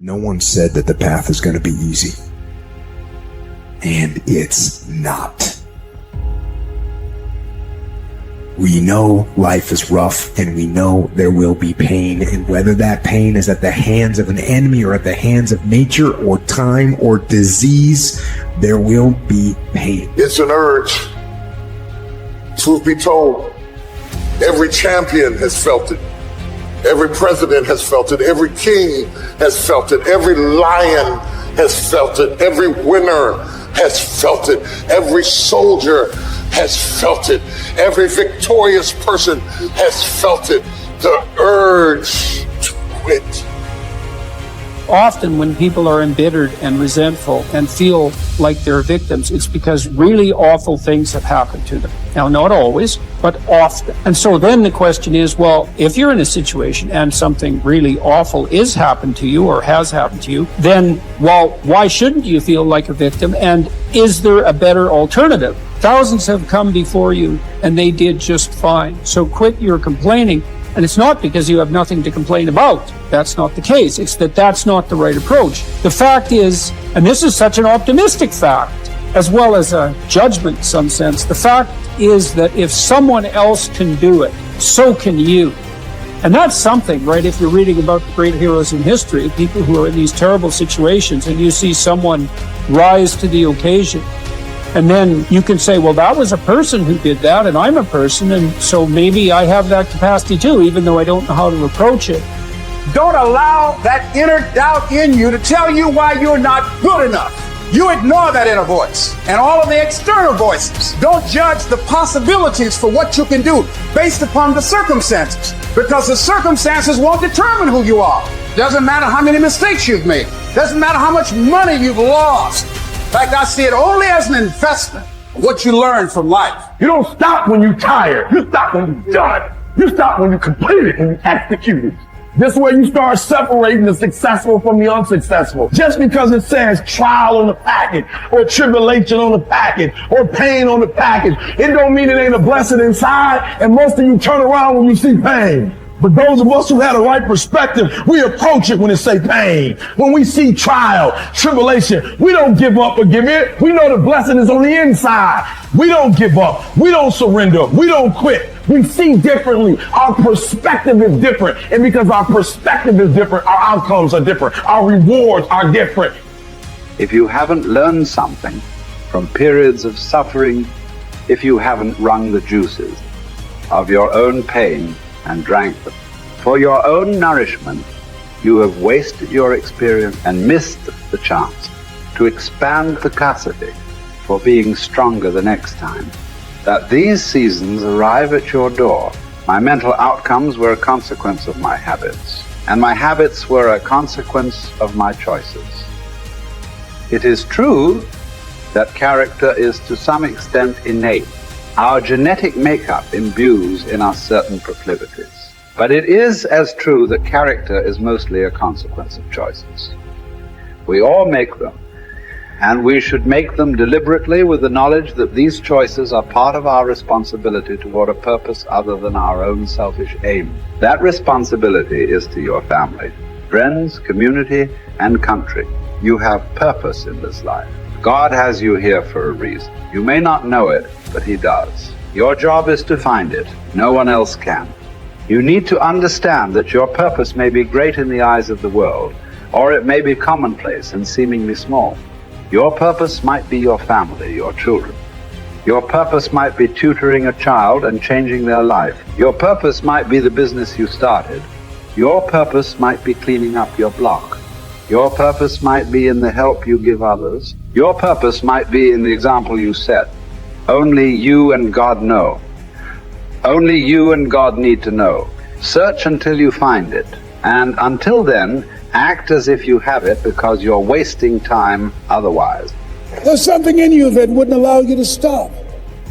No one said that the path is going to be easy. And it's not. We know life is rough, and we know there will be pain, and whether that pain is at the hands of an enemy or at the hands of nature or time or disease, there will be pain. It's an urge. Truth be told, every champion has felt it. Every president has felt it. Every king has felt it. Every lion has felt it. Every winner has felt it. Every soldier has felt it. Every victorious person has felt it. The urge to quit. Often when people are embittered and resentful and feel like they're victims, it's because really awful things have happened to them. Now, not always, but often. And so then the question is, well, if you're in a situation and something really awful is happened to you or has happened to you, then, well, why shouldn't you feel like a victim? And is there a better alternative? Thousands have come before you and they did just fine. So quit your complaining. And it's not because you have nothing to complain about. That's not the case. It's that that's not the right approach. The fact is, and this is such an optimistic fact, as well as a judgment in some sense, the fact is that if someone else can do it, so can you. And that's something, right? If you're reading about the great heroes in history, people who are in these terrible situations, and you see someone rise to the occasion, and then you can say, well, that was a person who did that, and I'm a person, and so maybe I have that capacity too, even though I don't know how to approach it. Don't allow that inner doubt in you to tell you why you're not good enough. You ignore that inner voice and all of the external voices. Don't judge the possibilities for what you can do based upon the circumstances, because the circumstances won't determine who you are. Doesn't matter how many mistakes you've made. Doesn't matter how much money you've lost. In fact, I see it only as an investment, what you learn from life. You don't stop when you're tired. You stop when you're done. You stop when you complete it and you execute it. This way you start separating the successful from the unsuccessful. Just because it says trial on the package, or tribulation on the package, or pain on the package, it don't mean it ain't a blessing inside, and most of you turn around when you see pain. But those of us who have the right perspective, we approach it when it say pain. When we see trial, tribulation, we don't give up or give in. We know the blessing is on the inside. We don't give up. We don't surrender. We don't quit. We see differently. Our perspective is different. And because our perspective is different, our outcomes are different. Our rewards are different. If you haven't learned something from periods of suffering, if you haven't wrung the juices of your own pain and drank them for your own nourishment, you have wasted your experience and missed the chance to expand capacity for being stronger the next time. That these seasons arrive at your door. My mental outcomes were a consequence of my habits, and my habits were a consequence of my choices. It is true that character is to some extent innate. Our genetic makeup imbues in us certain proclivities. But it is as true that character is mostly a consequence of choices. We all make them, and we should make them deliberately with the knowledge that these choices are part of our responsibility toward a purpose other than our own selfish aim. That responsibility is to your family, friends, community, and country. You have purpose in this life. God has you here for a reason. You may not know it, but He does. Your job is to find it. No one else can. You need to understand that your purpose may be great in the eyes of the world, or it may be commonplace and seemingly small. Your purpose might be your family, your children. Your purpose might be tutoring a child and changing their life. Your purpose might be the business you started. Your purpose might be cleaning up your block. Your purpose might be in the help you give others. Your purpose might be in the example you set. Only you and God know. Only you and God need to know. Search until you find it. And until then, act as if you have it, because you're wasting time otherwise. There's something in you that wouldn't allow you to stop.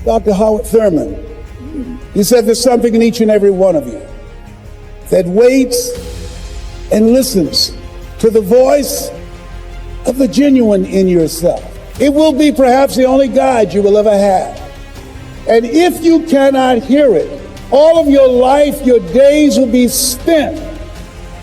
Dr. Howard Thurman, he said there's something in each and every one of you that waits and listens to the voice of the genuine in yourself. It will be perhaps the only guide you will ever have. And if you cannot hear it, all of your life, your days will be spent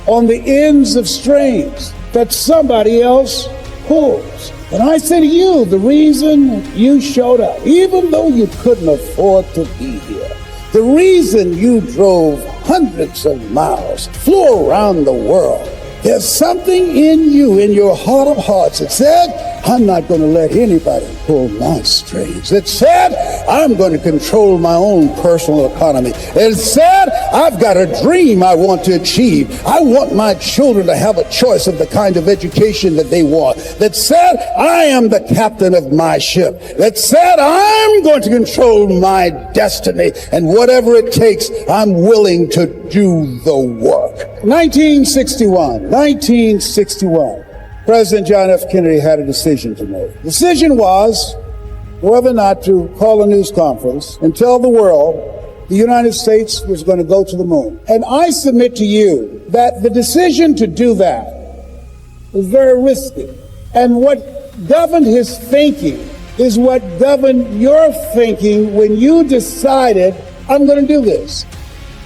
on the ends of strings, that somebody else pulls. And I say to you, the reason you showed up, even though you couldn't afford to be here, the reason you drove hundreds of miles, flew around the world, there's something in you, in your heart of hearts, that said, I'm not going to let anybody pull my strings. That said, I'm going to control my own personal economy. It said, I've got a dream I want to achieve. I want my children to have a choice of the kind of education that they want. That said, I am the captain of my ship. That said, I'm going to control my destiny. And whatever it takes, I'm willing to do the work. 1961. President John F. Kennedy had a decision to make. The decision was whether or not to call a news conference and tell the world the United States was going to go to the moon. And I submit to you that the decision to do that was very risky. And what governed his thinking is what governed your thinking when you decided, I'm going to do this.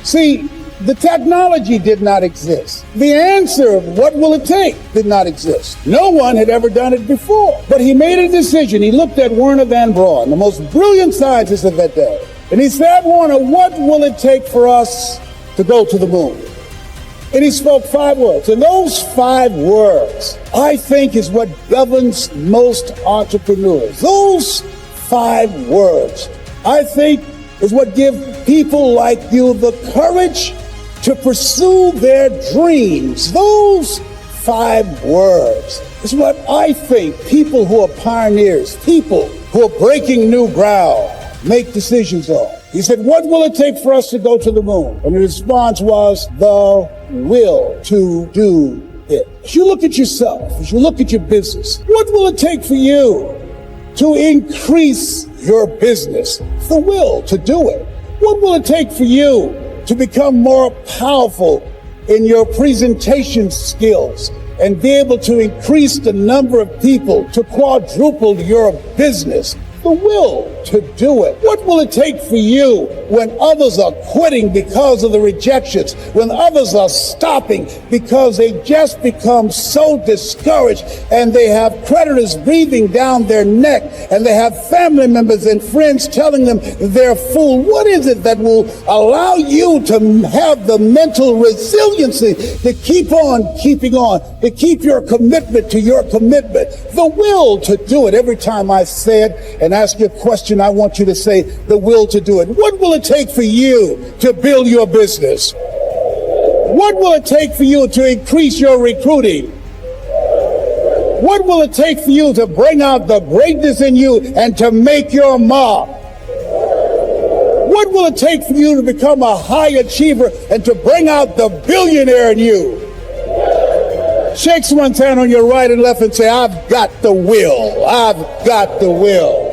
See, the technology did not exist. The answer of what will it take did not exist. No one had ever done it before. But he made a decision. He looked at Werner von Braun, the most brilliant scientist of that day. And he said, Werner, what will it take for us to go to the moon? And he spoke 5 words. And those 5 words, I think, is what governs most entrepreneurs. Those 5 words, I think, is what give people like you the courage to pursue their dreams. Those 5 words is what I think people who are pioneers, people who are breaking new ground, make decisions on. He said, what will it take for us to go to the moon? And the response was, the will to do it. As you look at yourself, as you look at your business, what will it take for you to increase your business? The will to do it. What will it take for you to become more powerful in your presentation skills and be able to increase the number of people, to quadruple your business? The will to do it. What will it take for you when others are quitting because of the rejections, when others are stopping because they just become so discouraged and they have creditors breathing down their neck and they have family members and friends telling them they're a fool? What is it that will allow you to have the mental resiliency to keep on keeping on, to keep your commitment to your commitment? The will to do it. Every time I say it and ask you a question, I want you to say the will to do it. What will it take for you to build your business? What will it take for you to increase your recruiting? What will it take for you to bring out the greatness in you and to make your mark? What will it take for you to become a high achiever and to bring out the billionaire in you? Shake someone's hand on your right and left and say, I've got the will. I've got the will.